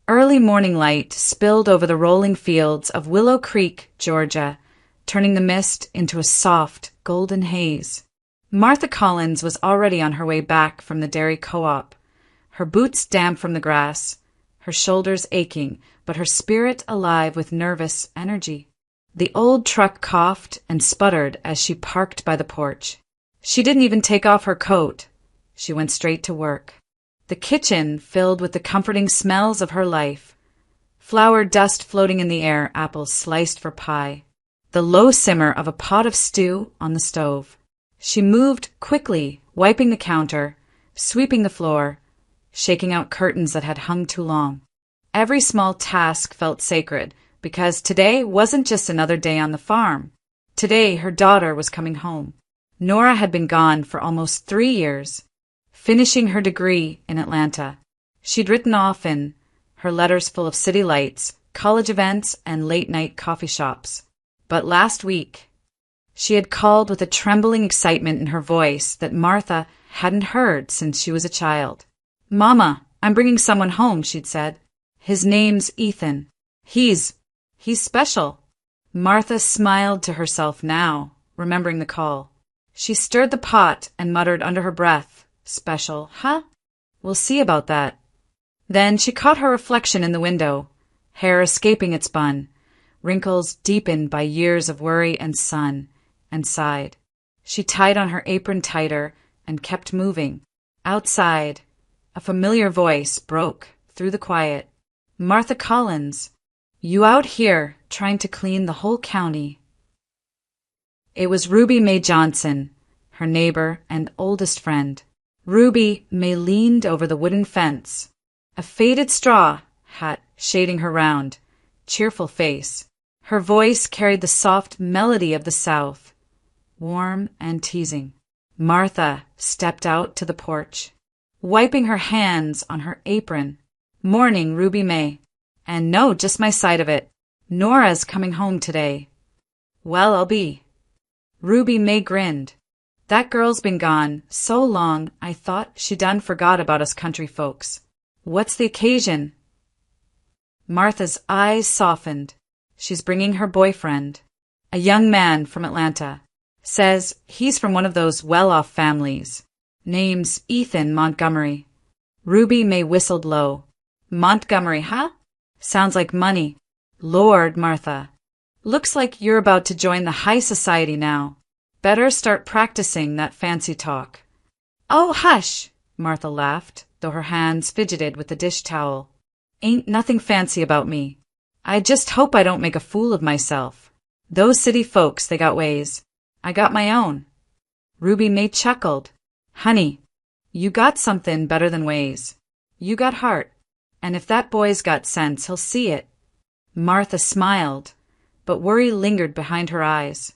Early morning light spilled over the rolling fields of Willow Creek, Georgia, turning the mist into a soft, golden haze. Martha Collins was already on her way back from the dairy co-op, her boots damp from the grass, her shoulders aching, but her spirit alive with nervous energy. The old truck coughed and sputtered as she parked by the porch. She didn't even take off her coat. She went straight to work. The kitchen filled with the comforting smells of her life. Flour dust floating in the air, apples sliced for pie. The low simmer of a pot of stew on the stove. She moved quickly, wiping the counter, sweeping the floor, shaking out curtains that had hung too long. Every small task felt sacred, because today wasn't just another day on the farm. Today her daughter was coming home. Nora had been gone for almost 3 years, finishing her degree in Atlanta. She'd written often, her letters full of city lights, college events, and late-night coffee shops. But last week, she had called with a trembling excitement in her voice that Martha hadn't heard since she was a child. "Mama, I'm bringing someone home," she'd said. "His name's Ethan. He's special." Martha smiled to herself now, remembering the call. She stirred the pot and muttered under her breath, "Special, huh? We'll see about that." Then she caught her reflection in the window, hair escaping its bun, wrinkles deepened by years of worry and sun, and sighed. She tied on her apron tighter and kept moving. Outside, a familiar voice broke through the quiet. "Martha Collins, you out here trying to clean the whole county?" It was Ruby Mae Johnson, her neighbor and oldest friend. Ruby Mae leaned over the wooden fence, a faded straw hat shading her round, cheerful face. Her voice carried the soft melody of the South, warm and teasing. Martha stepped out to the porch, wiping her hands on her apron. "Morning, Ruby Mae. And no, just my side of it. Nora's coming home today." "Well, I'll be." Ruby Mae grinned. "That girl's been gone so long I thought she done forgot about us country folks. What's the occasion?" Martha's eyes softened. "She's bringing her boyfriend, a young man from Atlanta. Says he's from one of those well-off families. Name's Ethan Montgomery." Ruby Mae whistled low. "Montgomery, huh? Sounds like money. Lord, Martha. Looks like you're about to join the high society now. Better start practicing that fancy talk." "Oh, hush!" Martha laughed, though her hands fidgeted with the dish towel. "Ain't nothing fancy about me. I just hope I don't make a fool of myself. Those city folks, they got ways. I got my own." Ruby Mae chuckled. "Honey, you got something better than ways. You got heart. And if that boy's got sense, he'll see it." Martha smiled, but worry lingered behind her eyes.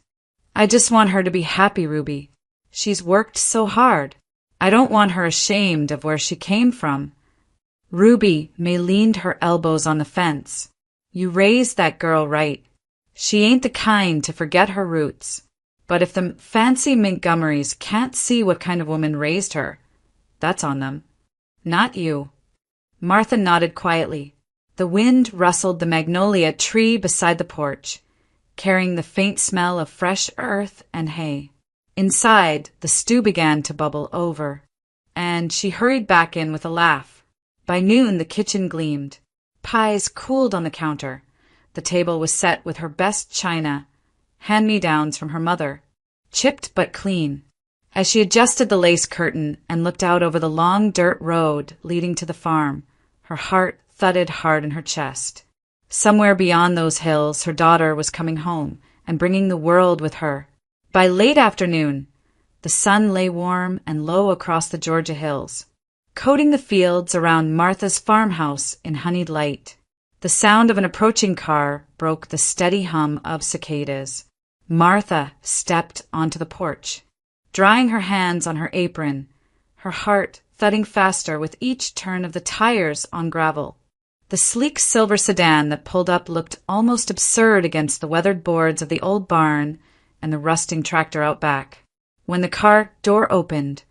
"I just want her to be happy, Ruby. She's worked so hard. I don't want her ashamed of where she came from." Ruby Mae leaned her elbows on the fence. "You raised that girl right. She ain't the kind to forget her roots. But if the fancy Montgomerys can't see what kind of woman raised her, that's on them. Not you." Martha nodded quietly. The wind rustled the magnolia tree beside the porch, carrying the faint smell of fresh earth and hay. Inside, the stew began to bubble over, and she hurried back in with a laugh. By noon, the kitchen gleamed. Pies cooled on the counter. The table was set with her best china, hand-me-downs from her mother, chipped but clean. As she adjusted the lace curtain and looked out over the long dirt road leading to the farm, her heart thudded hard in her chest. Somewhere beyond those hills, her daughter was coming home and bringing the world with her. By late afternoon, the sun lay warm and low across the Georgia hills, coating the fields around Martha's farmhouse in honeyed light. The sound of an approaching car broke the steady hum of cicadas. Martha stepped onto the porch, drying her hands on her apron, her heart thudding faster with each turn of the tires on gravel. The sleek silver sedan that pulled up looked almost absurd against the weathered boards of the old barn and the rusting tractor out back. When the car door opened,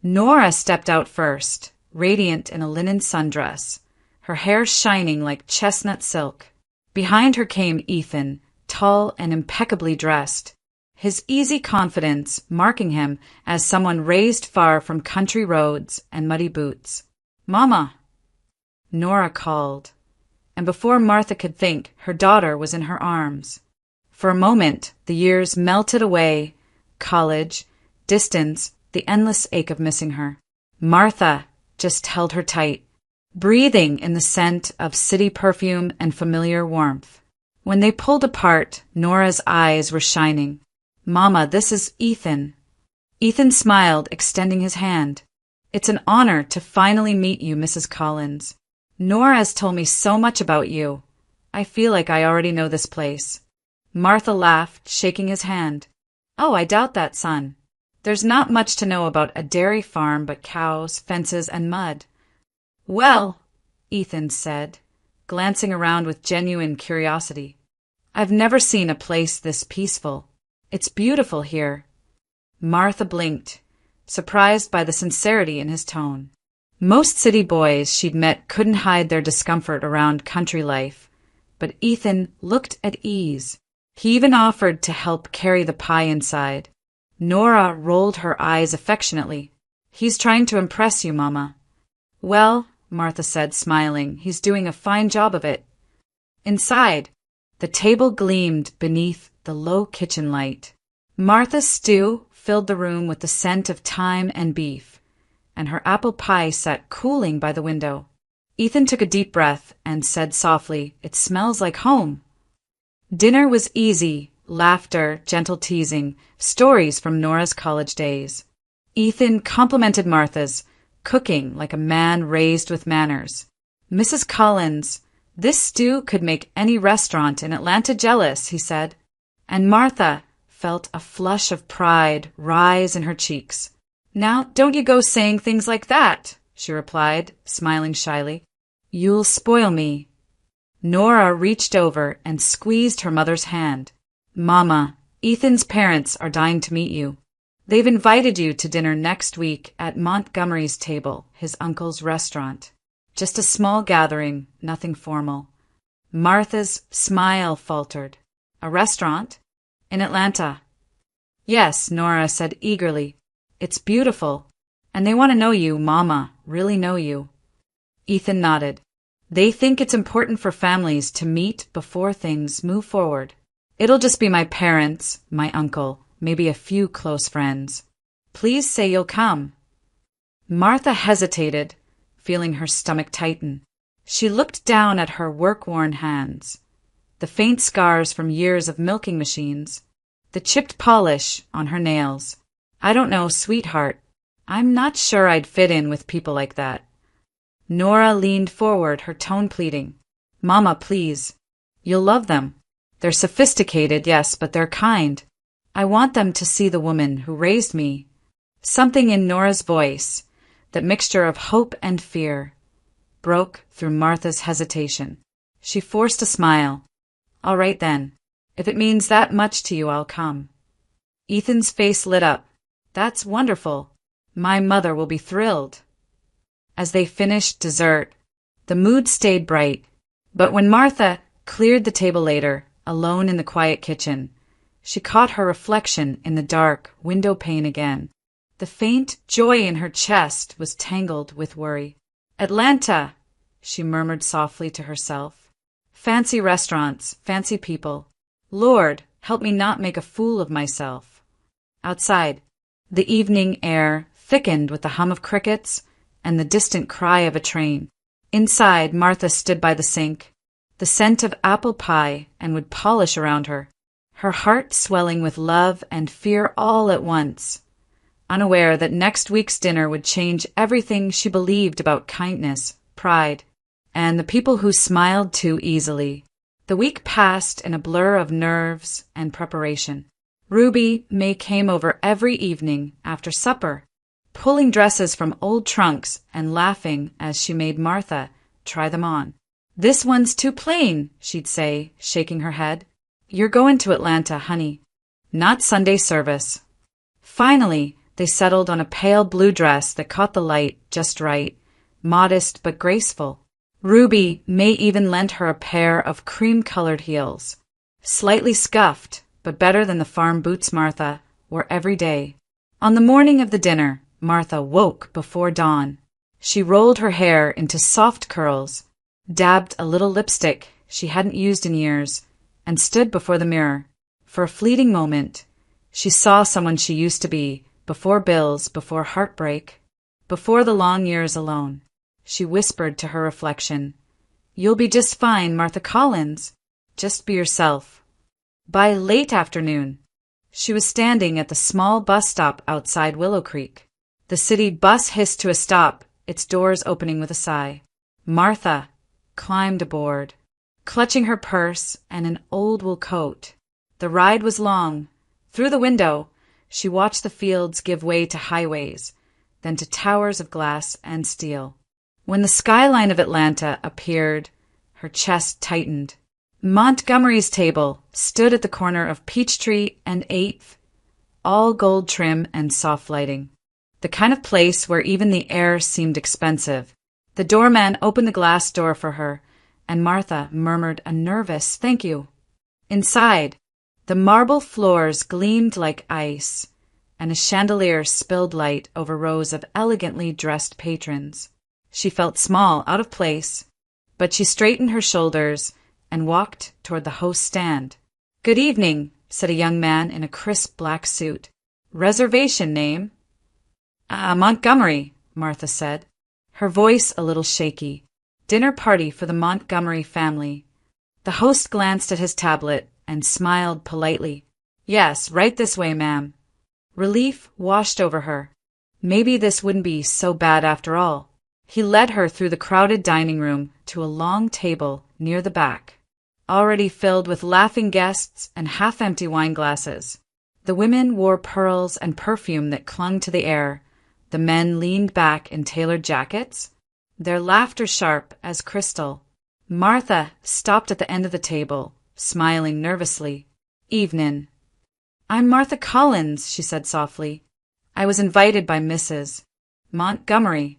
Nora stepped out first, radiant in a linen sundress, her hair shining like chestnut silk. Behind her came Ethan, tall and impeccably dressed, his easy confidence marking him as someone raised far from country roads and muddy boots. "Mama!" Nora called, and before Martha could think, her daughter was in her arms. For a moment, the years melted away, college, distance, the endless ache of missing her. Martha just held her tight, breathing in the scent of city perfume and familiar warmth. When they pulled apart, Nora's eyes were shining. "Mama, this is Ethan." Ethan smiled, extending his hand. "It's an honor to finally meet you, Mrs. Collins. Nora has told me so much about you. I feel like I already know this place." Martha laughed, shaking his hand. "Oh, I doubt that, son. There's not much to know about a dairy farm but cows, fences, and mud." "Well," Ethan said, glancing around with genuine curiosity, "I've never seen a place this peaceful. It's beautiful here." Martha blinked, surprised by the sincerity in his tone. Most city boys she'd met couldn't hide their discomfort around country life, but Ethan looked at ease. He even offered to help carry the pie inside. Nora rolled her eyes affectionately. "He's trying to impress you, Mama." "Well," Martha said, smiling, "he's doing a fine job of it." Inside, the table gleamed beneath the low kitchen light. Martha's stew filled the room with the scent of thyme and beef, and her apple pie sat cooling by the window. Ethan took a deep breath and said softly, "It smells like home." Dinner was easy, laughter, gentle teasing, stories from Nora's college days. Ethan complimented Martha's cooking like a man raised with manners. "Mrs. Collins, this stew could make any restaurant in Atlanta jealous," he said. And Martha felt a flush of pride rise in her cheeks. "Now, don't you go saying things like that," she replied, smiling shyly. "You'll spoil me." Nora reached over and squeezed her mother's hand. "Mama, Ethan's parents are dying to meet you. They've invited you to dinner next week at Montgomery's table, his uncle's restaurant. Just a small gathering, nothing formal." Martha's smile faltered. "A restaurant? In Atlanta?" "Yes," Nora said eagerly. "It's beautiful, and they want to know you, Mama, really know you." Ethan nodded. "They think it's important for families to meet before things move forward. It'll just be my parents, my uncle, maybe a few close friends. Please say you'll come." Martha hesitated, feeling her stomach tighten. She looked down at her work-worn hands, the faint scars from years of milking machines, the chipped polish on her nails. "I don't know, sweetheart. I'm not sure I'd fit in with people like that." Nora leaned forward, her tone pleading. "Mama, please. You'll love them. They're sophisticated, yes, but they're kind. I want them to see the woman who raised me." Something in Nora's voice, that mixture of hope and fear, broke through Martha's hesitation. She forced a smile. "All right then. If it means that much to you, I'll come." Ethan's face lit up. "That's wonderful. My mother will be thrilled." As they finished dessert, the mood stayed bright. But when Martha cleared the table later, alone in the quiet kitchen, she caught her reflection in the dark window pane again. The faint joy in her chest was tangled with worry. "Atlanta," she murmured softly to herself. "Fancy restaurants, fancy people. Lord, help me not make a fool of myself." Outside, the evening air thickened with the hum of crickets and the distant cry of a train. Inside, Martha stood by the sink, the scent of apple pie, and would polish around her, her heart swelling with love and fear all at once, unaware that next week's dinner would change everything she believed about kindness, pride, and the people who smiled too easily. The week passed in a blur of nerves and preparation. Ruby May came over every evening after supper, pulling dresses from old trunks and laughing as she made Martha try them on. "This one's too plain," she'd say, shaking her head. "You're going to Atlanta, honey. Not Sunday service." Finally, they settled on a pale blue dress that caught the light just right, modest but graceful. Ruby may even lent her a pair of cream-colored heels. Slightly scuffed, but better than the farm boots Martha wore every day. On the morning of the dinner, Martha woke before dawn. She rolled her hair into soft curls, dabbed a little lipstick she hadn't used in years, and stood before the mirror. For a fleeting moment, she saw someone she used to be, before bills, before heartbreak, before the long years alone. She whispered to her reflection, "You'll be just fine, Martha Collins. Just be yourself." By late afternoon, she was standing at the small bus stop outside Willow Creek. The city bus hissed to a stop, its doors opening with a sigh. Martha climbed aboard, clutching her purse and an old wool coat. The ride was long. Through the window, she watched the fields give way to highways, then to towers of glass and steel. When the skyline of Atlanta appeared, her chest tightened. Montgomery's table stood at the corner of Peachtree and 8th, all gold trim and soft lighting. The kind of place where even the air seemed expensive. The doorman opened the glass door for her, and Martha murmured a nervous "thank you." Inside, the marble floors gleamed like ice, and a chandelier spilled light over rows of elegantly dressed patrons. She felt small, out of place, but she straightened her shoulders and walked toward the host's stand. "Good evening," said a young man in a crisp black suit. "Reservation name?" Montgomery," Martha said, her voice a little shaky. "Dinner party for the Montgomery family." The host glanced at his tablet and smiled politely. "Yes, right this way, ma'am." Relief washed over her. Maybe this wouldn't be so bad after all. He led her through the crowded dining room to a long table near the back, already filled with laughing guests and half-empty wine glasses. The women wore pearls and perfume that clung to the air. The men leaned back in tailored jackets, their laughter sharp as crystal. Martha stopped at the end of the table, smiling nervously. "Evenin'." "I'm Martha Collins," she said softly. "I was invited by Mrs. Montgomery."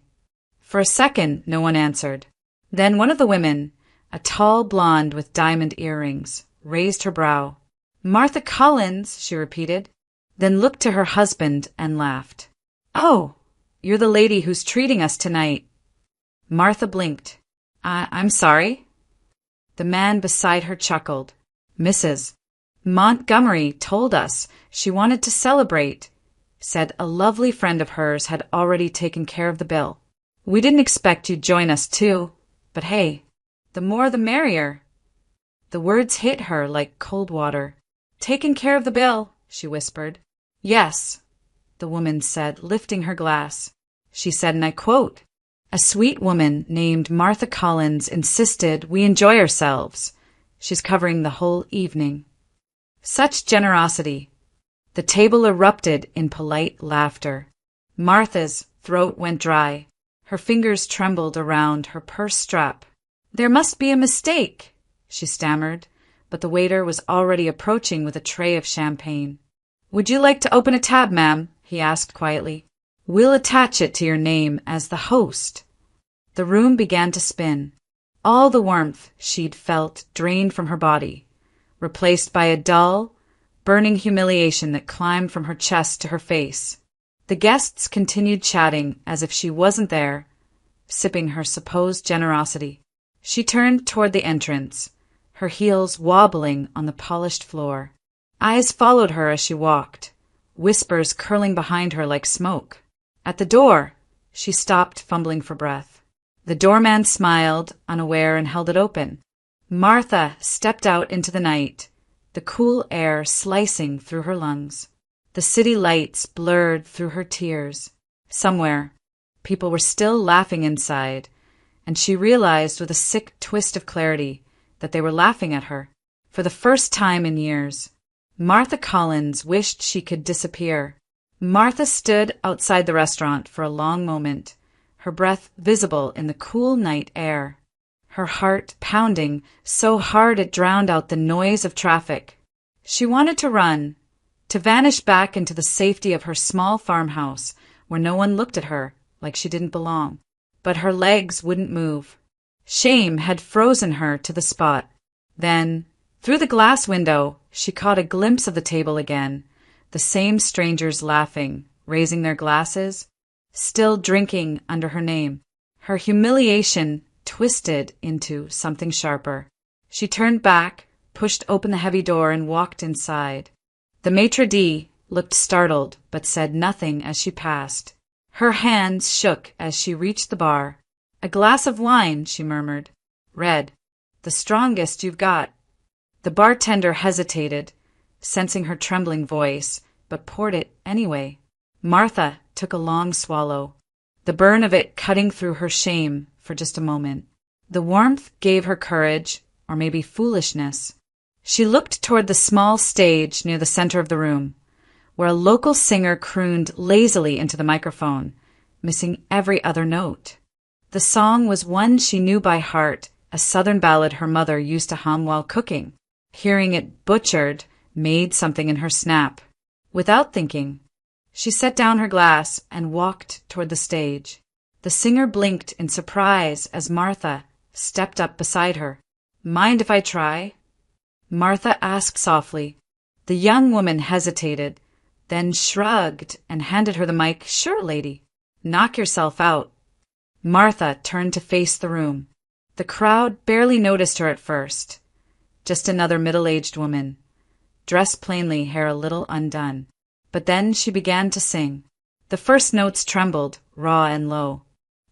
For a second, no one answered. Then one of the women, a tall blonde with diamond earrings, raised her brow. "Martha Collins," she repeated, then looked to her husband and laughed. "Oh, you're the lady who's treating us tonight." Martha blinked. I'm sorry." The man beside her chuckled. "Mrs. Montgomery told us she wanted to celebrate. Said a lovely friend of hers had already taken care of the bill. We didn't expect you'd join us too, but hey, the more the merrier." The words hit her like cold water. "Taken care of the bill," she whispered. "Yes," the woman said, lifting her glass. She said, and I quote, "A sweet woman named Martha Collins insisted we enjoy ourselves. She's covering the whole evening." Such generosity. The table erupted in polite laughter. Martha's throat went dry. Her fingers trembled around her purse strap. "There must be a mistake," she stammered, but the waiter was already approaching with a tray of champagne. "Would you like to open a tab, ma'am?" he asked quietly. "We'll attach it to your name as the host." The room began to spin. All the warmth she'd felt drained from her body, replaced by a dull, burning humiliation that climbed from her chest to her face. The guests continued chatting as if she wasn't there, sipping her supposed generosity. She turned toward the entrance, her heels wobbling on the polished floor. Eyes followed her as she walked, whispers curling behind her like smoke. At the door, she stopped, fumbling for breath. The doorman smiled, unaware, and held it open. Martha stepped out into the night, the cool air slicing through her lungs. The city lights blurred through her tears. Somewhere, people were still laughing inside, and she realized with a sick twist of clarity that they were laughing at her. For the first time in years, Martha Collins wished she could disappear. Martha stood outside the restaurant for a long moment, her breath visible in the cool night air, her heart pounding so hard it drowned out the noise of traffic. She wanted to run, to vanish back into the safety of her small farmhouse where no one looked at her like she didn't belong. But her legs wouldn't move. Shame had frozen her to the spot. Then, through the glass window, she caught a glimpse of the table again, the same strangers laughing, raising their glasses, still drinking under her name. Her humiliation twisted into something sharper. She turned back, pushed open the heavy door, and walked inside. The maitre d' looked startled, but said nothing as she passed. Her hands shook as she reached the bar. "A glass of wine," she murmured. "Red. The strongest you've got." The bartender hesitated, sensing her trembling voice, but poured it anyway. Martha took a long swallow, the burn of it cutting through her shame for just a moment. The warmth gave her courage, or maybe foolishness. She looked toward the small stage near the center of the room, where a local singer crooned lazily into the microphone, missing every other note. The song was one she knew by heart, a southern ballad her mother used to hum while cooking. Hearing it butchered made something in her snap. Without thinking, she set down her glass and walked toward the stage. The singer blinked in surprise as Martha stepped up beside her. "Mind if I try?" Martha asked softly. The young woman hesitated, then shrugged and handed her the mic. "Sure, lady. Knock yourself out." Martha turned to face the room. The crowd barely noticed her at first. Just another middle-aged woman, dressed plainly, hair a little undone. But then she began to sing. The first notes trembled, raw and low.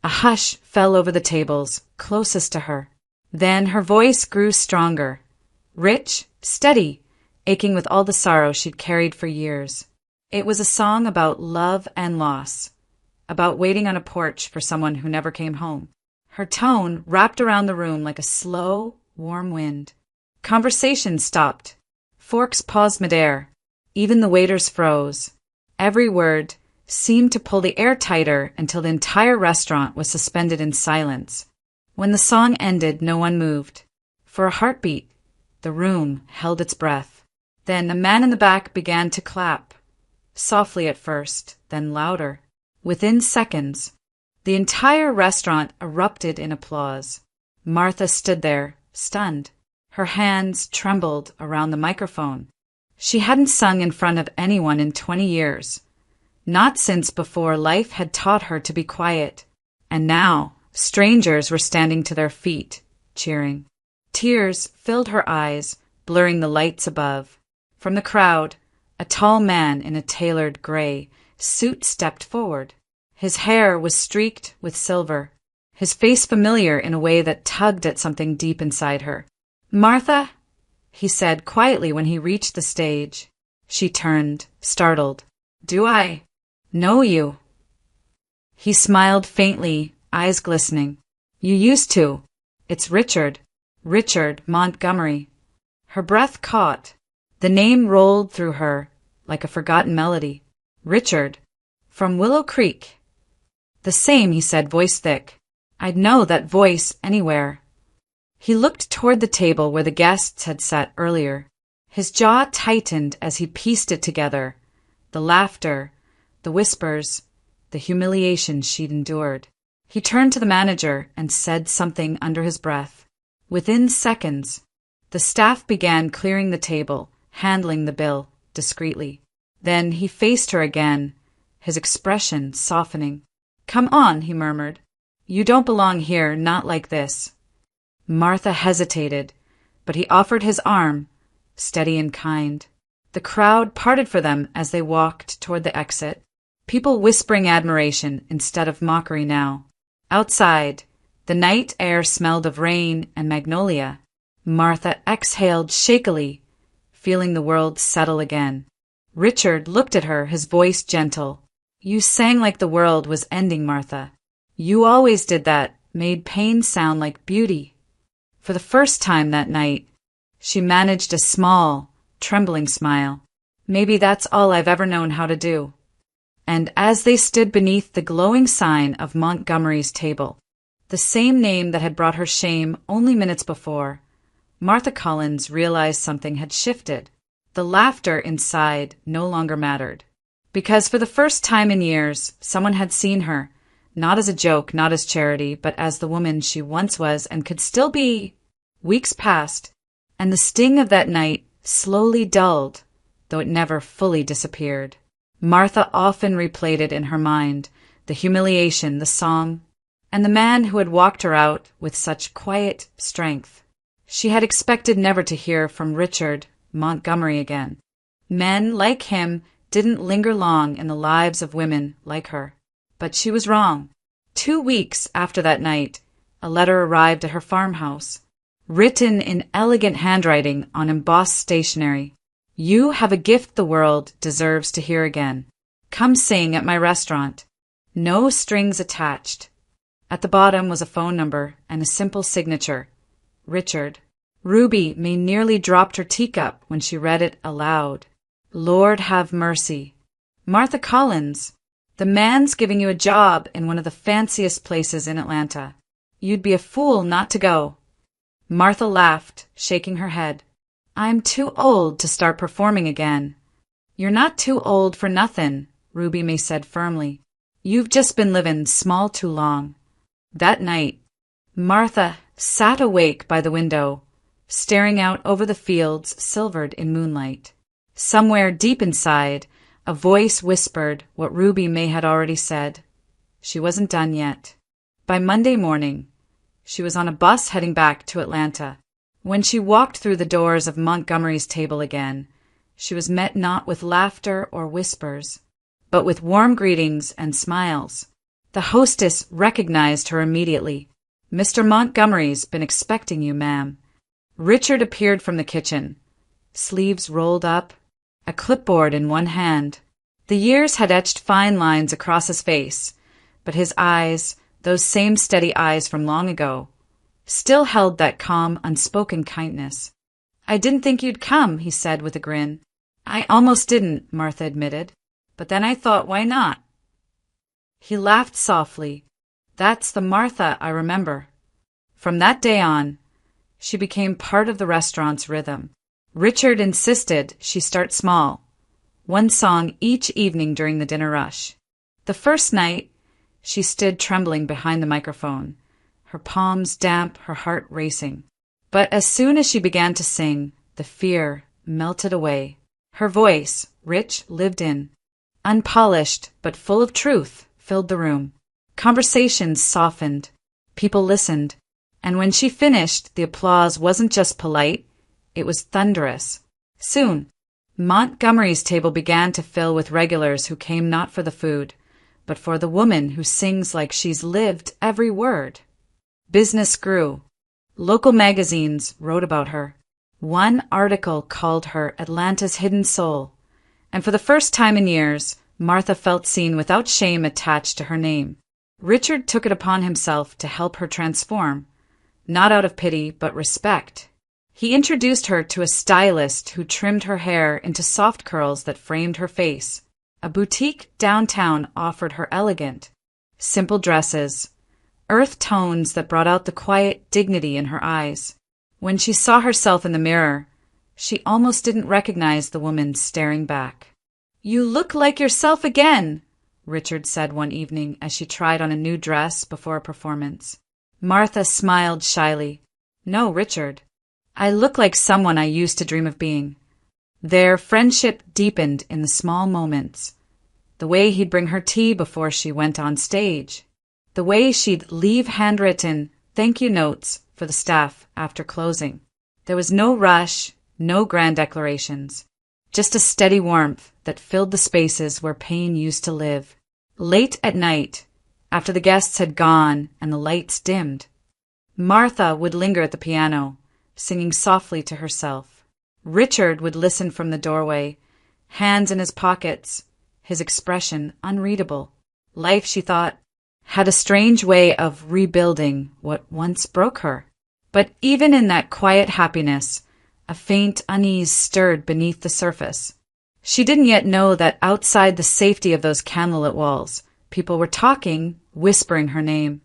A hush fell over the tables, closest to her. Then her voice grew stronger, rich, steady, aching with all the sorrow she'd carried for years. It was a song about love and loss, about waiting on a porch for someone who never came home. Her tone wrapped around the room like a slow, warm wind. Conversation stopped. Forks paused midair. Even the waiters froze. Every word seemed to pull the air tighter until the entire restaurant was suspended in silence. When the song ended, no one moved. For a heartbeat, the room held its breath. Then a man in the back began to clap, softly at first, then louder. Within seconds, the entire restaurant erupted in applause. Martha stood there, stunned. Her hands trembled around the microphone. She hadn't sung in front of anyone in 20 years, not since before life had taught her to be quiet. And now, strangers were standing to their feet, cheering. Tears filled her eyes, blurring the lights above. From the crowd, a tall man in a tailored gray suit stepped forward. His hair was streaked with silver, his face familiar in a way that tugged at something deep inside her. "Martha," he said quietly when he reached the stage. She turned, startled. "Do I know you?" He smiled faintly, eyes glistening. "You used to. It's Richard. Richard Montgomery." Her breath caught. The name rolled through her like a forgotten melody. "Richard. From Willow Creek." "The same," he said, voice thick. "I'd know that voice anywhere." He looked toward the table where the guests had sat earlier. His jaw tightened as he pieced it together. The laughter, the whispers, the humiliation she'd endured. He turned to the manager and said something under his breath. Within seconds, the staff began clearing the table, handling the bill discreetly. Then he faced her again, his expression softening. "Come on," he murmured. "You don't belong here, not like this." Martha hesitated, but he offered his arm, steady and kind. The crowd parted for them as they walked toward the exit, people whispering admiration instead of mockery now. Outside, the night air smelled of rain and magnolia. Martha exhaled shakily, feeling the world settle again. Richard looked at her, his voice gentle. "You sang like the world was ending, Martha. You always did that, made pain sound like beauty." For the first time that night, she managed a small, trembling smile. "Maybe that's all I've ever known how to do." And as they stood beneath the glowing sign of Montgomery's table, the same name that had brought her shame only minutes before, Martha Collins realized something had shifted. The laughter inside no longer mattered. Because for the first time in years, someone had seen her, Not as a joke, not as charity, but as the woman she once was and could still be. Weeks passed, and the sting of that night slowly dulled, though it never fully disappeared. Martha often replayed it in her mind, the humiliation, the song, and the man who had walked her out with such quiet strength. She had expected never to hear from Richard Montgomery again. Men like him didn't linger long in the lives of women like her. But she was wrong. 2 weeks after that night, a letter arrived at her farmhouse, written in elegant handwriting on embossed stationery. You have a gift the world deserves to hear again. Come sing at my restaurant. No strings attached. At the bottom was a phone number and a simple signature. Richard. Ruby may nearly dropped her teacup when she read it aloud. Lord have mercy. Martha Collins. The man's giving you a job in one of the fanciest places in Atlanta. You'd be a fool not to go. Martha laughed, shaking her head. I'm too old to start performing again. You're not too old for nothing, Ruby May said firmly. You've just been living small too long. That night, Martha sat awake by the window, staring out over the fields silvered in moonlight. Somewhere deep inside, a voice whispered what Ruby May had already said. She wasn't done yet. By Monday morning, she was on a bus heading back to Atlanta. When she walked through the doors of Montgomery's table again, she was met not with laughter or whispers, but with warm greetings and smiles. The hostess recognized her immediately. Mr. Montgomery's been expecting you, ma'am. Richard appeared from the kitchen, sleeves rolled up, a clipboard in one hand. The years had etched fine lines across his face, but his eyes, those same steady eyes from long ago, still held that calm, unspoken kindness. I didn't think you'd come, he said with a grin. I almost didn't, Martha admitted, but then I thought, why not? He laughed softly. That's the Martha I remember. From that day on, she became part of the restaurant's rhythm. Richard insisted she start small, one song each evening during the dinner rush. The first night, she stood trembling behind the microphone, her palms damp, her heart racing. But as soon as she began to sing, the fear melted away. Her voice, rich, lived in, unpolished but full of truth, filled the room. Conversations softened, people listened, and when she finished, the applause wasn't just polite, it was thunderous. Soon, Montgomery's table began to fill with regulars who came not for the food, but for the woman who sings like she's lived every word. Business grew. Local magazines wrote about her. One article called her Atlanta's hidden soul, and for the first time in years, Martha felt seen without shame attached to her name. Richard took it upon himself to help her transform, not out of pity, but respect. He introduced her to a stylist who trimmed her hair into soft curls that framed her face. A boutique downtown offered her elegant, simple dresses, earth tones that brought out the quiet dignity in her eyes. When she saw herself in the mirror, she almost didn't recognize the woman staring back. You look like yourself again, Richard said one evening as she tried on a new dress before a performance. Martha smiled shyly. No, Richard. I look like someone I used to dream of being. Their friendship deepened in the small moments. The way he'd bring her tea before she went on stage. The way she'd leave handwritten thank you notes for the staff after closing. There was no rush, no grand declarations. Just a steady warmth that filled the spaces where pain used to live. Late at night, after the guests had gone and the lights dimmed, Martha would linger at the piano, singing softly to herself. Richard would listen from the doorway, hands in his pockets, his expression unreadable. Life, she thought, had a strange way of rebuilding what once broke her. But even in that quiet happiness, a faint unease stirred beneath the surface. She didn't yet know that outside the safety of those candlelit walls, people were talking, whispering her name,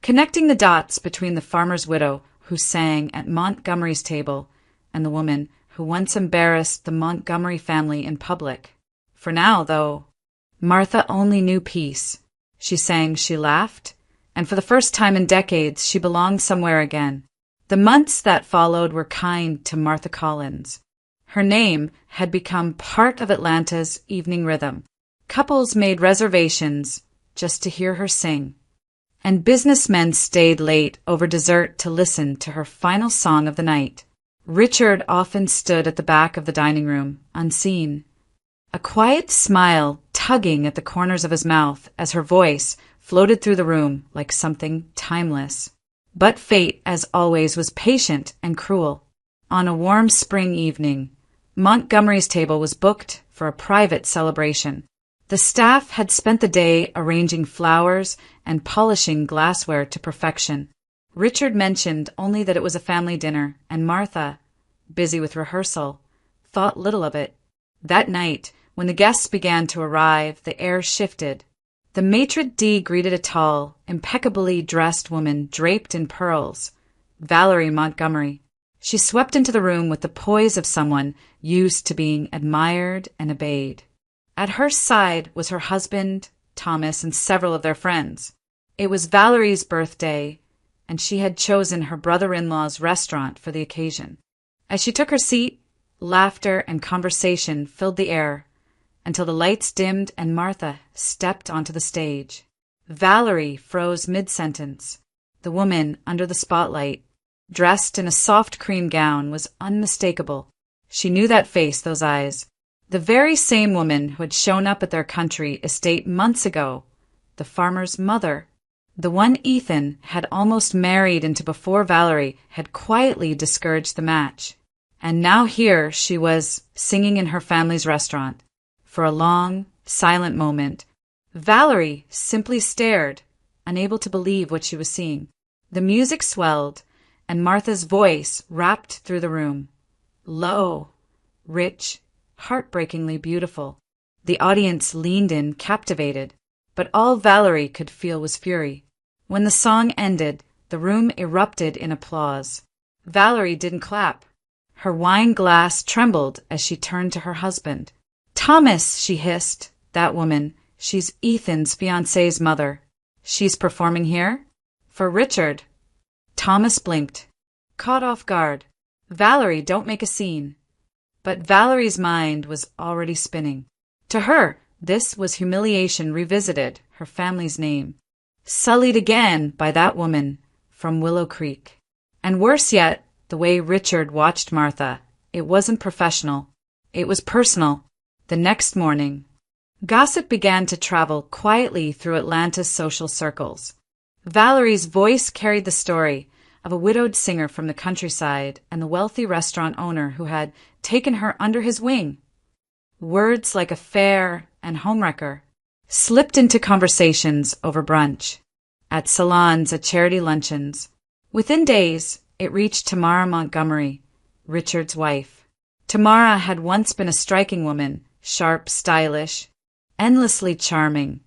connecting the dots between the farmer's widow who sang at Montgomery's table and the woman who once embarrassed the Montgomery family in public. For now, though, Martha only knew peace. She sang, she laughed, and for the first time in decades, she belonged somewhere again. The months that followed were kind to Martha Collins. Her name had become part of Atlanta's evening rhythm. Couples made reservations just to hear her sing, and businessmen stayed late over dessert to listen to her final song of the night. Richard often stood at the back of the dining room, unseen, a quiet smile tugging at the corners of his mouth as her voice floated through the room like something timeless. But fate, as always, was patient and cruel. On a warm spring evening, Montgomery's table was booked for a private celebration. The staff had spent the day arranging flowers and polishing glassware to perfection. Richard mentioned only that it was a family dinner, and Martha, busy with rehearsal, thought little of it. That night, when the guests began to arrive, the air shifted. The maitre d' greeted a tall, impeccably dressed woman draped in pearls, Valerie Montgomery. She swept into the room with the poise of someone used to being admired and obeyed. At her side was her husband, Thomas, and several of their friends. It was Valerie's birthday, and she had chosen her brother-in-law's restaurant for the occasion. As she took her seat, laughter and conversation filled the air, until the lights dimmed and Martha stepped onto the stage. Valerie froze mid-sentence. The woman under the spotlight, dressed in a soft cream gown, was unmistakable. She knew that face, those eyes. The very same woman who had shown up at their country estate months ago, the farmer's mother, the one Ethan had almost married into before Valerie had quietly discouraged the match. And now here she was, singing in her family's restaurant. For a long, silent moment, Valerie simply stared, unable to believe what she was seeing. The music swelled, and Martha's voice rapped through the room. Low, rich, heartbreakingly beautiful. The audience leaned in, captivated, but all Valerie could feel was fury. When the song ended, the room erupted in applause. Valerie didn't clap. Her wine glass trembled as she turned to her husband. Thomas, she hissed, that woman, she's Ethan's fiancée's mother. She's performing here? For Richard. Thomas blinked, caught off guard. Valerie, don't make a scene. But Valerie's mind was already spinning. To her, this was humiliation revisited, her family's name, sullied again by that woman from Willow Creek. And worse yet, the way Richard watched Martha. It wasn't professional. It was personal. The next morning, gossip began to travel quietly through Atlanta's social circles. Valerie's voice carried the story of a widowed singer from the countryside and the wealthy restaurant owner who had taken her under his wing. Words like affair and homewrecker slipped into conversations over brunch, at salons, at charity luncheons. Within days, it reached Tamara Montgomery, Richard's wife. Tamara had once been a striking woman, sharp, stylish, endlessly charming,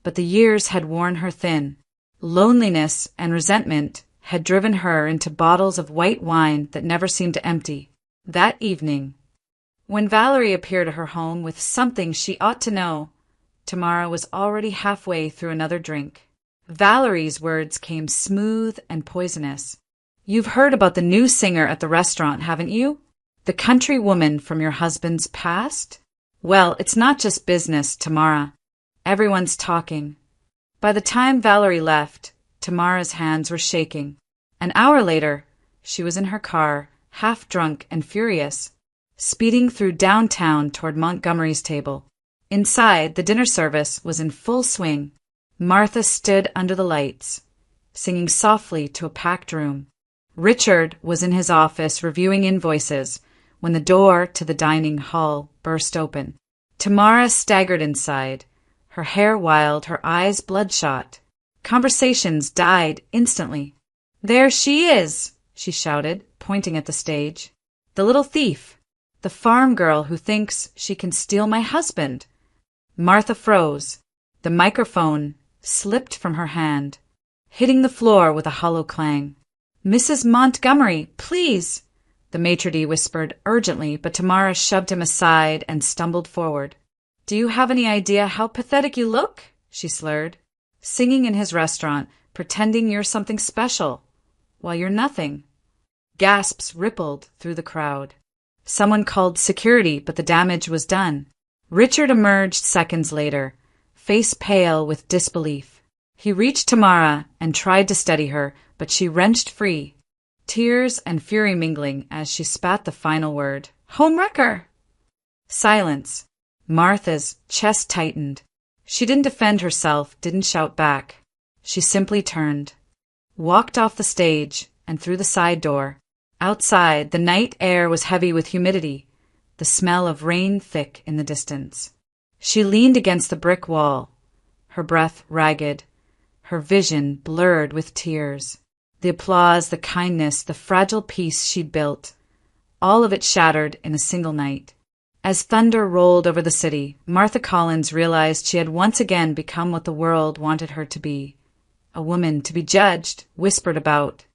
but the years had worn her thin. Loneliness and resentment had driven her into bottles of white wine that never seemed to empty. That evening, when Valerie appeared at her home with something she ought to know, Tamara was already halfway through another drink. Valerie's words came smooth and poisonous. You've heard about the new singer at the restaurant, haven't you? The country woman from your husband's past? Well, it's not just business, Tamara. Everyone's talking. By the time Valerie left, Tamara's hands were shaking. An hour later, she was in her car, half drunk and furious, speeding through downtown toward Montgomery's table. Inside, the dinner service was in full swing. Martha stood under the lights, singing softly to a packed room. Richard was in his office reviewing invoices when the door to the dining hall burst open. Tamara staggered inside, her hair wild, her eyes bloodshot. Conversations died instantly. There she is, she shouted, pointing at the stage. The little thief, the farm girl who thinks she can steal my husband. Martha froze. The microphone slipped from her hand, hitting the floor with a hollow clang. Mrs. Montgomery, please, the maitre d' whispered urgently, but Tamara shoved him aside and stumbled forward. Do you have any idea how pathetic you look? She slurred. singing in his restaurant, pretending you're something special, while you're nothing. Gasps rippled through the crowd. Someone called security, but the damage was done. Richard emerged seconds later, face pale with disbelief. He reached Tamara and tried to steady her, but she wrenched free, tears and fury mingling as she spat the final word. "Homewrecker!" Silence. Martha's chest tightened. She didn't defend herself, didn't shout back. She simply turned, walked off the stage and through the side door. Outside, the night air was heavy with humidity, the smell of rain thick in the distance. She leaned against the brick wall, her breath ragged, her vision blurred with tears. The applause, the kindness, the fragile peace she'd built, all of it shattered in a single night. As thunder rolled over the city, Martha Collins realized she had once again become what the world wanted her to be. A woman to be judged, whispered about,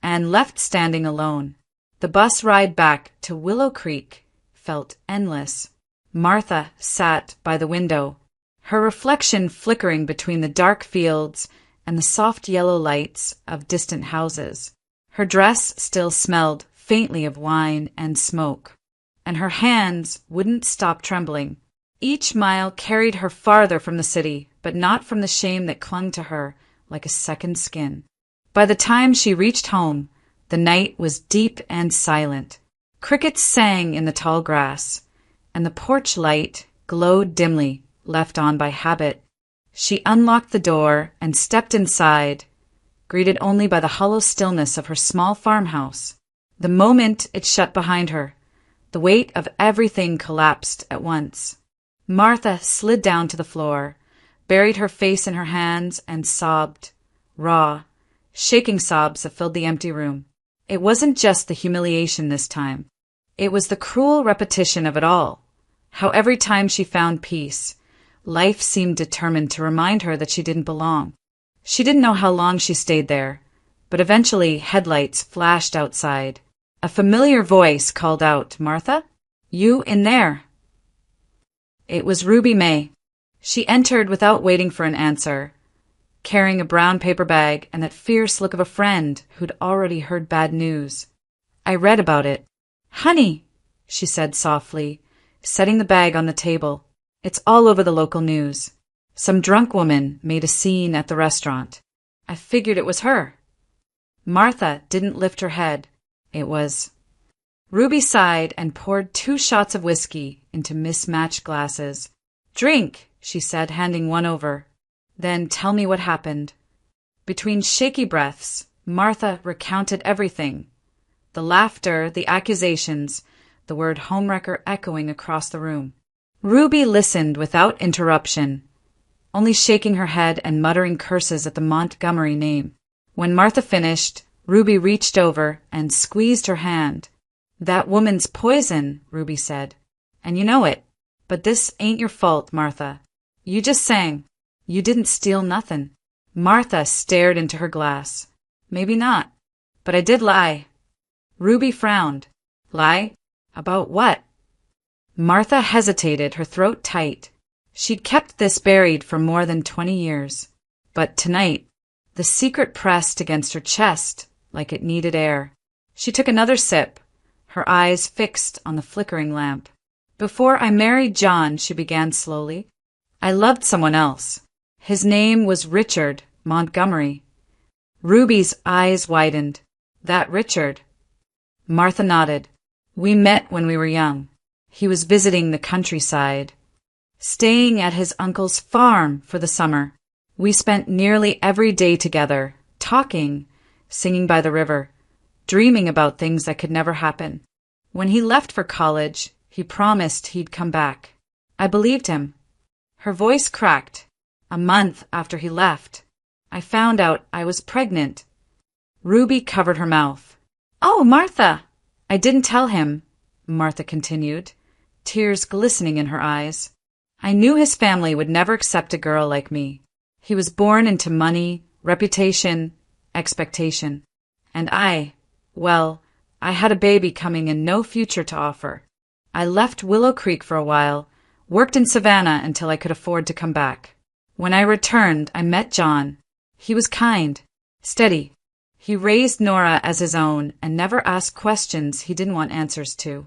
and left standing alone. The bus ride back to Willow Creek felt endless. Martha sat by the window, her reflection flickering between the dark fields and the soft yellow lights of distant houses. Her dress still smelled faintly of wine and smoke, and her hands wouldn't stop trembling. Each mile carried her farther from the city, but not from the shame that clung to her like a second skin. By the time she reached home, the night was deep and silent. Crickets sang in the tall grass, and the porch light glowed dimly, left on by habit. She unlocked the door and stepped inside, greeted only by the hollow stillness of her small farmhouse. The moment it shut behind her, the weight of everything collapsed at once. Martha slid down to the floor, buried her face in her hands, and sobbed, raw, shaking sobs that filled the empty room. It wasn't just the humiliation this time. It was the cruel repetition of it all. How every time she found peace, life seemed determined to remind her that she didn't belong. She didn't know how long she stayed there, but eventually headlights flashed outside. A familiar voice called out, "Martha? You in there?" It was Ruby May. She entered without waiting for an answer, carrying a brown paper bag and that fierce look of a friend who'd already heard bad news. "I read about it." "Honey," she said softly, setting the bag on the table. "It's all over the local news. Some drunk woman made a scene at the restaurant. I figured it was her." Martha didn't lift her head. It was. Ruby sighed and poured 2 shots of whiskey into mismatched glasses. "Drink," she said, handing one over. "Then tell me what happened." Between shaky breaths, Martha recounted everything. The laughter, the accusations, the word homewrecker echoing across the room. Ruby listened without interruption, only shaking her head and muttering curses at the Montgomery name. When Martha finished, Ruby reached over and squeezed her hand. "That woman's poison," Ruby said. "And you know it. But this ain't your fault, Martha. You just sang. You didn't steal nothin'." Martha stared into her glass. "Maybe not. But I did lie." Ruby frowned. "Lie? About what?" Martha hesitated, her throat tight. She'd kept this buried for more than 20 years. But tonight, the secret pressed against her chest like it needed air. She took another sip, her eyes fixed on the flickering lamp. "Before I married John," she began slowly, "I loved someone else. His name was Richard Montgomery." Ruby's eyes widened. "That Richard?" Martha nodded. "We met when we were young. He was visiting the countryside, staying at his uncle's farm for the summer. We spent nearly every day together, talking, singing by the river, dreaming about things that could never happen. When he left for college, he promised he'd come back. I believed him." Her voice cracked. "A month after he left, I found out I was pregnant." Ruby covered her mouth. "Oh, Martha!" "I didn't tell him," Martha continued, tears glistening in her eyes. "I knew his family would never accept a girl like me. He was born into money, reputation, expectation. And I had a baby coming and no future to offer. I left Willow Creek for a while, worked in Savannah until I could afford to come back. When I returned, I met John. He was kind, steady. He raised Nora as his own and never asked questions he didn't want answers to.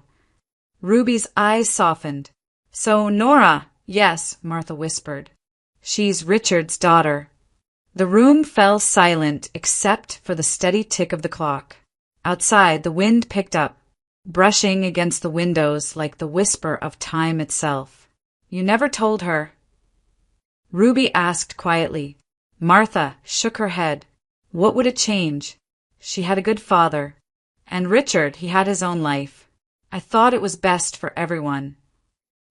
Ruby's eyes softened. So, Nora, yes, Martha whispered. She's Richard's daughter. The room fell silent except for the steady tick of the clock. Outside, the wind picked up, brushing against the windows like the whisper of time itself. You never told her? Ruby asked quietly. Martha shook her head. What would it change? She had a good father. And Richard, he had his own life. I thought it was best for everyone.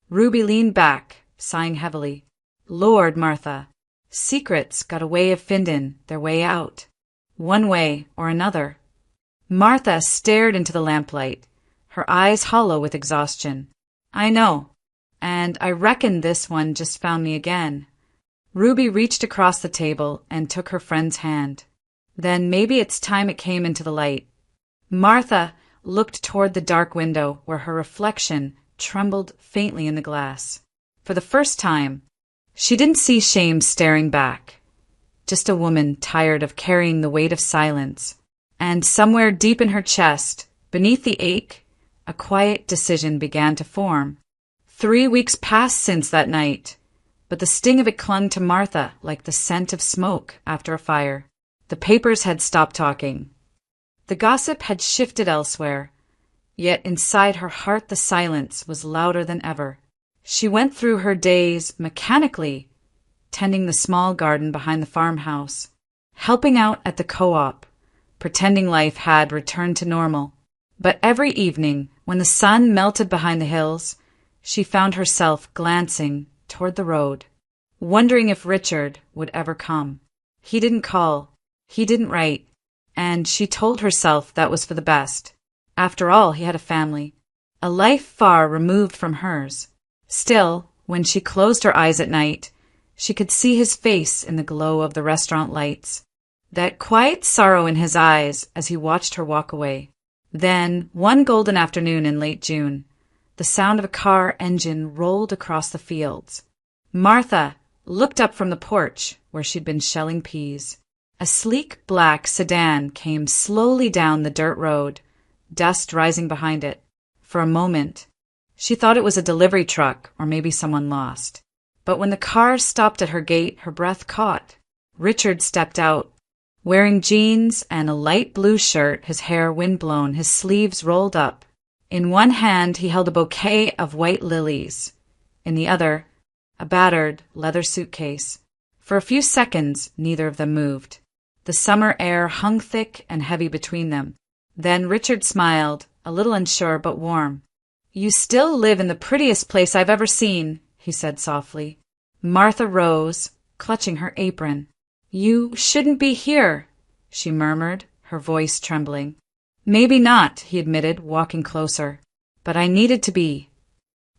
Ruby leaned back, sighing heavily. Lord, Martha, secrets got a way of findin' their way out. One way or another. Martha stared into the lamplight, her eyes hollow with exhaustion. I know. And I reckon this one just found me again. Ruby reached across the table and took her friend's hand. Then maybe it's time it came into the light. Martha looked toward the dark window where her reflection trembled faintly in the glass. For the first time, she didn't see shame staring back. Just a woman tired of carrying the weight of silence. And somewhere deep in her chest, beneath the ache, a quiet decision began to form. 3 weeks passed since that night, but the sting of it clung to Martha like the scent of smoke after a fire. The papers had stopped talking. The gossip had shifted elsewhere, yet inside her heart the silence was louder than ever. She went through her days mechanically, tending the small garden behind the farmhouse, helping out at the co-op, pretending life had returned to normal. But every evening, when the sun melted behind the hills, she found herself glancing toward the road, wondering if Richard would ever come. He didn't call, he didn't write, and she told herself that was for the best. After all, he had a family, a life far removed from hers. Still, when she closed her eyes at night, she could see his face in the glow of the restaurant lights, that quiet sorrow in his eyes as he watched her walk away. Then, one golden afternoon in late June, the sound of a car engine rolled across the fields. Martha looked up from the porch where she'd been shelling peas. A sleek black sedan came slowly down the dirt road, dust rising behind it. For a moment, she thought it was a delivery truck or maybe someone lost. But when the car stopped at her gate, her breath caught. Richard stepped out, wearing jeans and a light blue shirt, his hair windblown, his sleeves rolled up. In one hand, he held a bouquet of white lilies. In the other, a battered leather suitcase. For a few seconds, neither of them moved. The summer air hung thick and heavy between them. Then Richard smiled, a little unsure but warm. You still live in the prettiest place I've ever seen, he said softly. Martha rose, clutching her apron. You shouldn't be here, she murmured, her voice trembling. Maybe not, he admitted, walking closer. But I needed to be.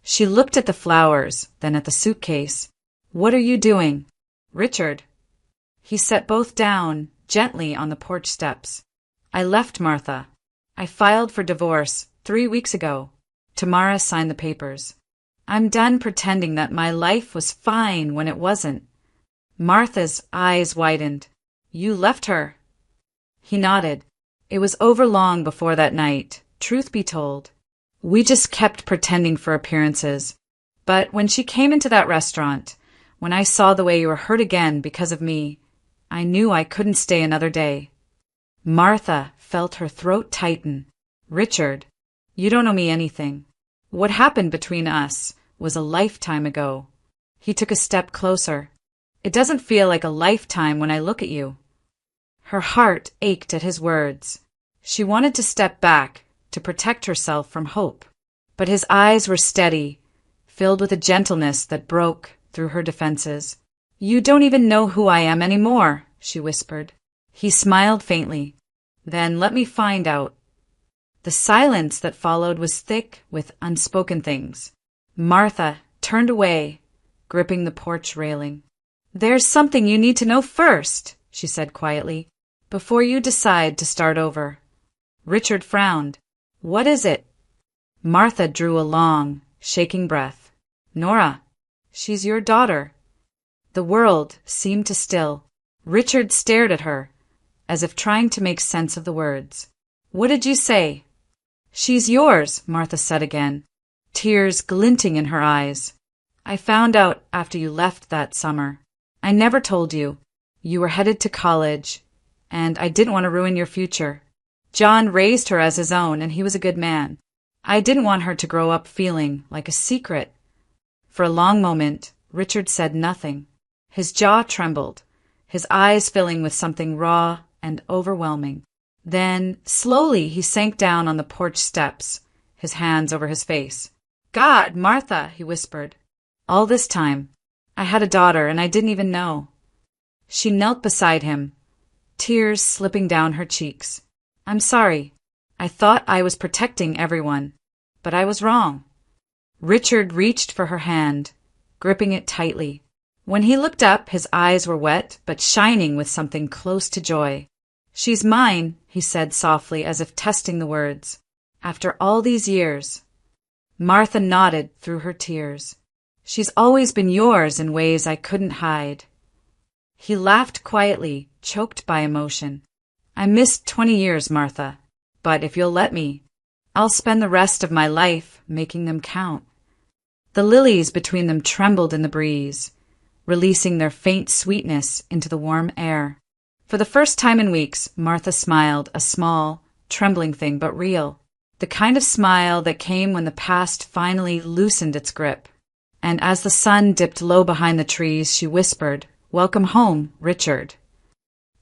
She looked at the flowers, then at the suitcase. What are you doing? Richard. He set both down, gently on the porch steps. I left Martha. I filed for divorce 3 weeks ago. Tamara signed the papers. I'm done pretending that my life was fine when it wasn't. Martha's eyes widened. You left her. He nodded. It was over long before that night, truth be told. We just kept pretending for appearances. But when she came into that restaurant, when I saw the way you were hurt again because of me, I knew I couldn't stay another day. Martha felt her throat tighten. Richard, you don't owe me anything. What happened between us was a lifetime ago. He took a step closer. It doesn't feel like a lifetime when I look at you. Her heart ached at his words. She wanted to step back, to protect herself from hope. But his eyes were steady, filled with a gentleness that broke through her defenses. You don't even know who I am anymore, she whispered. He smiled faintly. Then let me find out. The silence that followed was thick with unspoken things. Martha turned away, gripping the porch railing. There's something you need to know first, she said quietly, before you decide to start over. Richard frowned. What is it? Martha drew a long, shaking breath. Nora, she's your daughter. The world seemed to still. Richard stared at her, as if trying to make sense of the words. "What did you say?" "She's yours," Martha said again, tears glinting in her eyes. "I found out after you left that summer. I never told you. You were headed to college, and I didn't want to ruin your future. John raised her as his own, and he was a good man. I didn't want her to grow up feeling like a secret." For a long moment, Richard said nothing. His jaw trembled, his eyes filling with something raw and overwhelming. Then, slowly, he sank down on the porch steps, his hands over his face. "God, Martha," he whispered. "All this time, I had a daughter, and I didn't even know." She knelt beside him, tears slipping down her cheeks. "I'm sorry. I thought I was protecting everyone, but I was wrong." Richard reached for her hand, gripping it tightly. When he looked up, his eyes were wet, but shining with something close to joy. "She's mine," he said softly, as if testing the words. "After all these years." Martha nodded through her tears. "She's always been yours in ways I couldn't hide." He laughed quietly, choked by emotion. "I missed 20 years, Martha, but if you'll let me, I'll spend the rest of my life making them count." The lilies between them trembled in the breeze, releasing their faint sweetness into the warm air. For the first time in weeks, Martha smiled, a small, trembling thing, but real. The kind of smile that came when the past finally loosened its grip. And as the sun dipped low behind the trees, she whispered, "Welcome home, Richard."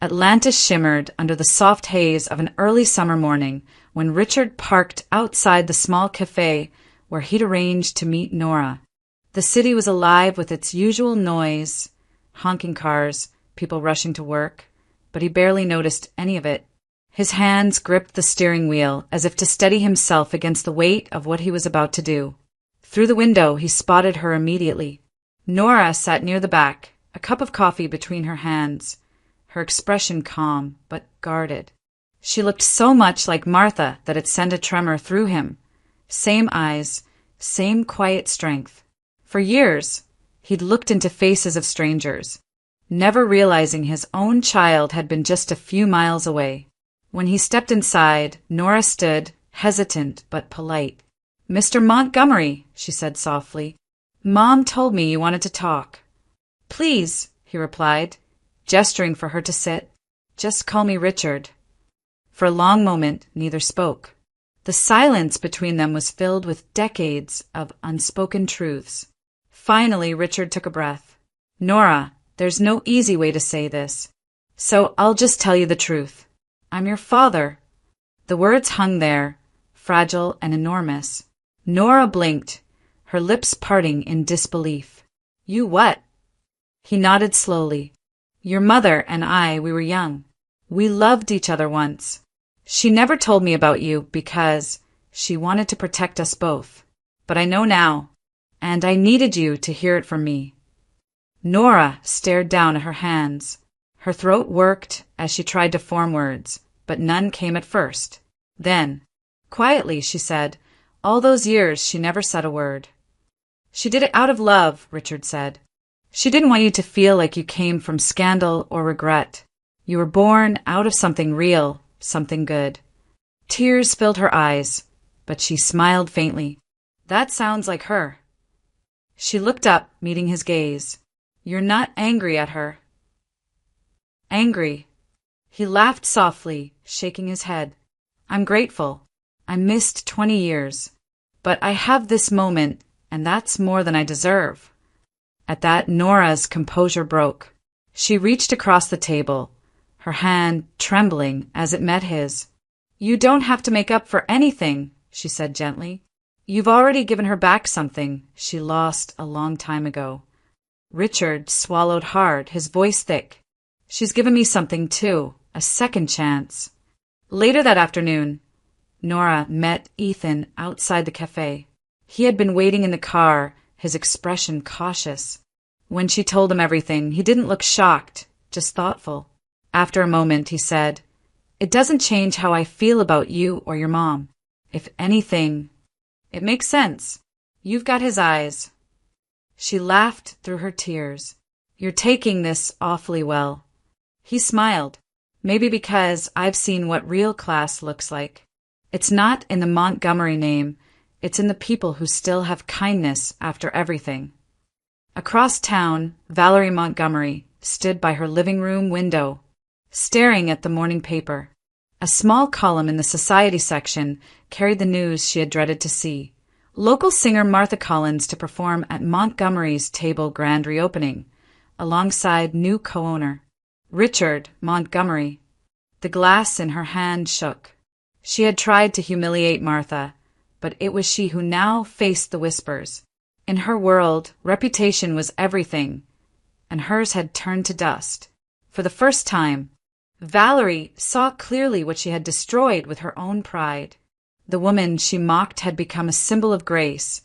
Atlantis shimmered under the soft haze of an early summer morning when Richard parked outside the small cafe where he'd arranged to meet Nora. The city was alive with its usual noise, honking cars, people rushing to work, but he barely noticed any of it. His hands gripped the steering wheel as if to steady himself against the weight of what he was about to do. Through the window, he spotted her immediately. Nora sat near the back, a cup of coffee between her hands, her expression calm but guarded. She looked so much like Martha that it sent a tremor through him. Same eyes, same quiet strength. For years, he'd looked into faces of strangers, never realizing his own child had been just a few miles away. When he stepped inside, Nora stood, hesitant but polite. "Mr. Montgomery," she said softly, "Mom told me you wanted to talk." "Please," he replied, gesturing for her to sit. "Just call me Richard." For a long moment, neither spoke. The silence between them was filled with decades of unspoken truths. Finally, Richard took a breath. "Nora, there's no easy way to say this, so I'll just tell you the truth. I'm your father." The words hung there, fragile and enormous. Nora blinked, her lips parting in disbelief. "You what?" He nodded slowly. "Your mother and I, we were young. We loved each other once. She never told me about you because she wanted to protect us both. But I know now, and I needed you to hear it from me." Nora stared down at her hands. Her throat worked as she tried to form words, but none came at first. Then, quietly, she said, "All those years she never said a word." "She did it out of love," Richard said. "She didn't want you to feel like you came from scandal or regret. You were born out of something real, something good." Tears filled her eyes, but she smiled faintly. "That sounds like her." She looked up, meeting his gaze. "You're not angry at her?" "Angry." He laughed softly, shaking his head. "I'm grateful. I missed 20 years. But I have this moment, and that's more than I deserve." At that, Nora's composure broke. She reached across the table, her hand trembling as it met his. "You don't have to make up for anything," she said gently. "You've already given her back something she lost a long time ago." Richard swallowed hard, his voice thick. "She's given me something, too, a second chance." Later that afternoon, Nora met Ethan outside the cafe. He had been waiting in the car, his expression cautious. When she told him everything, he didn't look shocked, just thoughtful. After a moment, he said, "It doesn't change how I feel about you or your mom. If anything, it makes sense. You've got his eyes." She laughed through her tears. You're taking this awfully well. He smiled. Maybe because I've seen what real class looks like. It's not in the Montgomery name, it's in the people who still have kindness after everything. Across town, Valerie Montgomery stood by her living room window, staring at the morning paper. A small column in the society section carried the news she had dreaded to see. Local singer Martha Collins to perform at Montgomery's Table grand reopening, alongside new co-owner, Richard Montgomery. The glass in her hand shook. She had tried to humiliate Martha, but it was she who now faced the whispers. In her world, reputation was everything, and hers had turned to dust. For the first time, Valerie saw clearly what she had destroyed with her own pride. The woman she mocked had become a symbol of grace.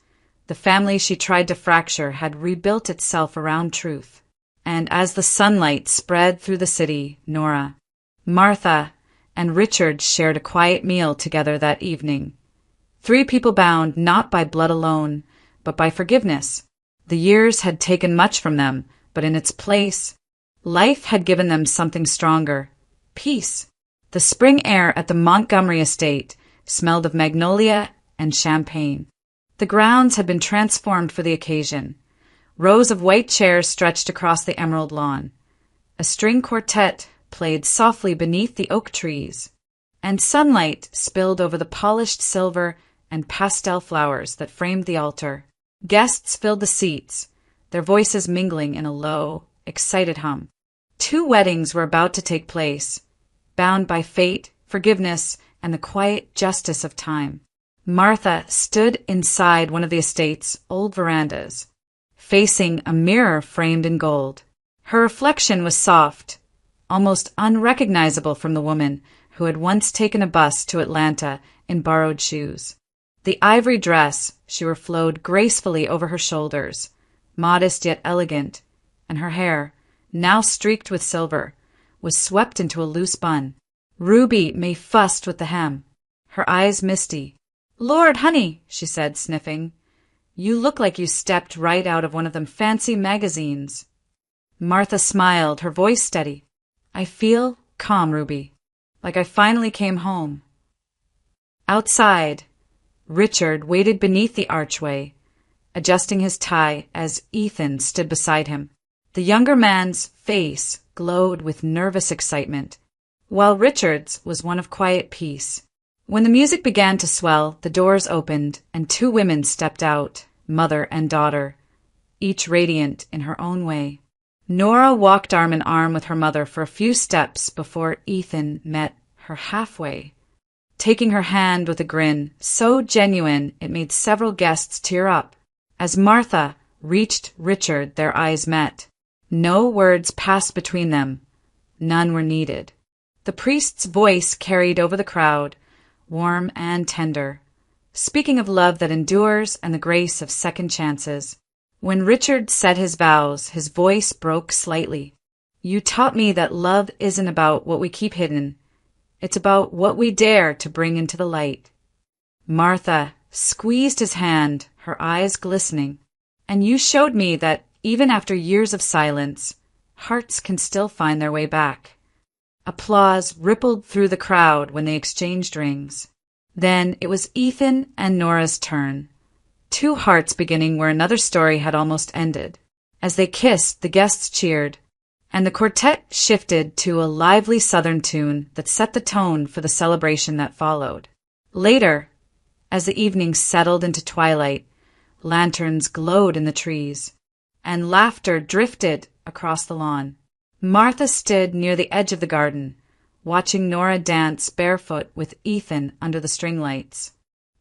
The family she tried to fracture had rebuilt itself around truth. And as the sunlight spread through the city, Nora, Martha, and Richard shared a quiet meal together that evening. 3 people bound not by blood alone, but by forgiveness. The years had taken much from them, but in its place, life had given them something stronger: peace. The spring air at the Montgomery estate smelled of magnolia and champagne. The grounds had been transformed for the occasion. Rows of white chairs stretched across the emerald lawn. A string quartet played softly beneath the oak trees, and sunlight spilled over the polished silver and pastel flowers that framed the altar. Guests filled the seats, their voices mingling in a low, excited hum. 2 weddings were about to take place, bound by fate, forgiveness, and the quiet justice of time. Martha stood inside one of the estate's old verandas, facing a mirror framed in gold. Her reflection was soft, almost unrecognizable from the woman who had once taken a bus to Atlanta in borrowed shoes. The ivory dress she wore flowed gracefully over her shoulders, modest yet elegant, and her hair, now streaked with silver, was swept into a loose bun. Ruby May fussed with the hem, her eyes misty. "Lord, honey," she said, sniffing, "you look like you stepped right out of one of them fancy magazines." Martha smiled, her voice steady. "I feel calm, Ruby, like I finally came home." Outside, Richard waited beneath the archway, adjusting his tie as Ethan stood beside him. The younger man's face glowed with nervous excitement, while Richard's was one of quiet peace. When the music began to swell, the doors opened, and 2 women stepped out, mother and daughter, each radiant in her own way. Nora walked arm in arm with her mother for a few steps before Ethan met her halfway, taking her hand with a grin so genuine it made several guests tear up. As Martha reached Richard, their eyes met. No words passed between them. None were needed. The priest's voice carried over the crowd, warm and tender, speaking of love that endures and the grace of second chances. When Richard said his vows, his voice broke slightly. "You taught me that love isn't about what we keep hidden. It's about what we dare to bring into the light." Martha squeezed his hand, her eyes glistening. "And you showed me that even after years of silence, hearts can still find their way back." Applause rippled through the crowd when they exchanged rings. Then it was Ethan and Nora's turn. 2 hearts beginning where another story had almost ended. As they kissed, the guests cheered, and the quartet shifted to a lively southern tune that set the tone for the celebration that followed. Later, as the evening settled into twilight, lanterns glowed in the trees, and laughter drifted across the lawn. Martha stood near the edge of the garden, watching Nora dance barefoot with Ethan under the string lights.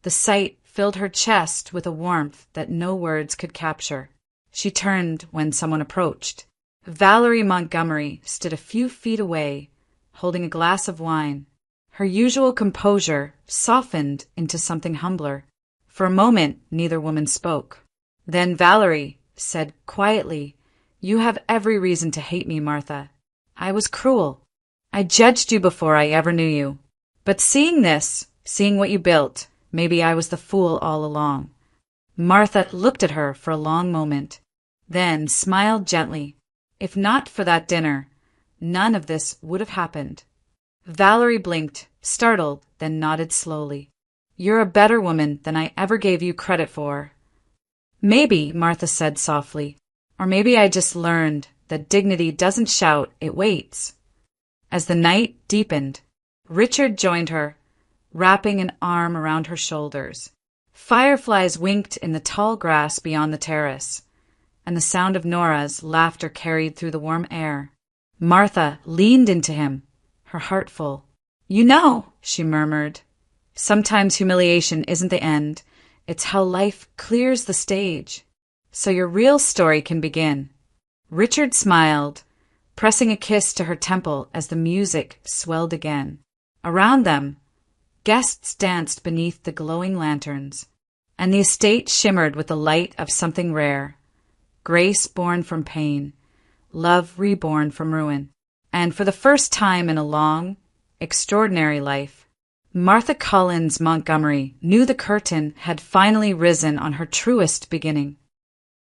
The sight filled her chest with a warmth that no words could capture. She turned when someone approached. Valerie Montgomery stood a few feet away, holding a glass of wine. Her usual composure softened into something humbler. For a moment, neither woman spoke. Then Valerie said quietly, "You have every reason to hate me, Martha. I was cruel. I judged you before I ever knew you. But seeing this, seeing what you built, maybe I was the fool all along." Martha looked at her for a long moment, then smiled gently. If not for that dinner, none of this would have happened. Valerie blinked, startled, then nodded slowly. You're a better woman than I ever gave you credit for. Maybe, Martha said softly, or maybe I just learned that dignity doesn't shout, it waits. As the night deepened, Richard joined her, wrapping an arm around her shoulders. Fireflies winked in the tall grass beyond the terrace, and the sound of Nora's laughter carried through the warm air. Martha leaned into him, her heart full. You know, she murmured, sometimes humiliation isn't the end, it's how life clears the stage. So your real story can begin. Richard smiled, pressing a kiss to her temple as the music swelled again. Around them, guests danced beneath the glowing lanterns, and the estate shimmered with the light of something rare. Grace born from pain, love reborn from ruin. And for the first time in a long, extraordinary life, Martha Collins Montgomery knew the curtain had finally risen on her truest beginning.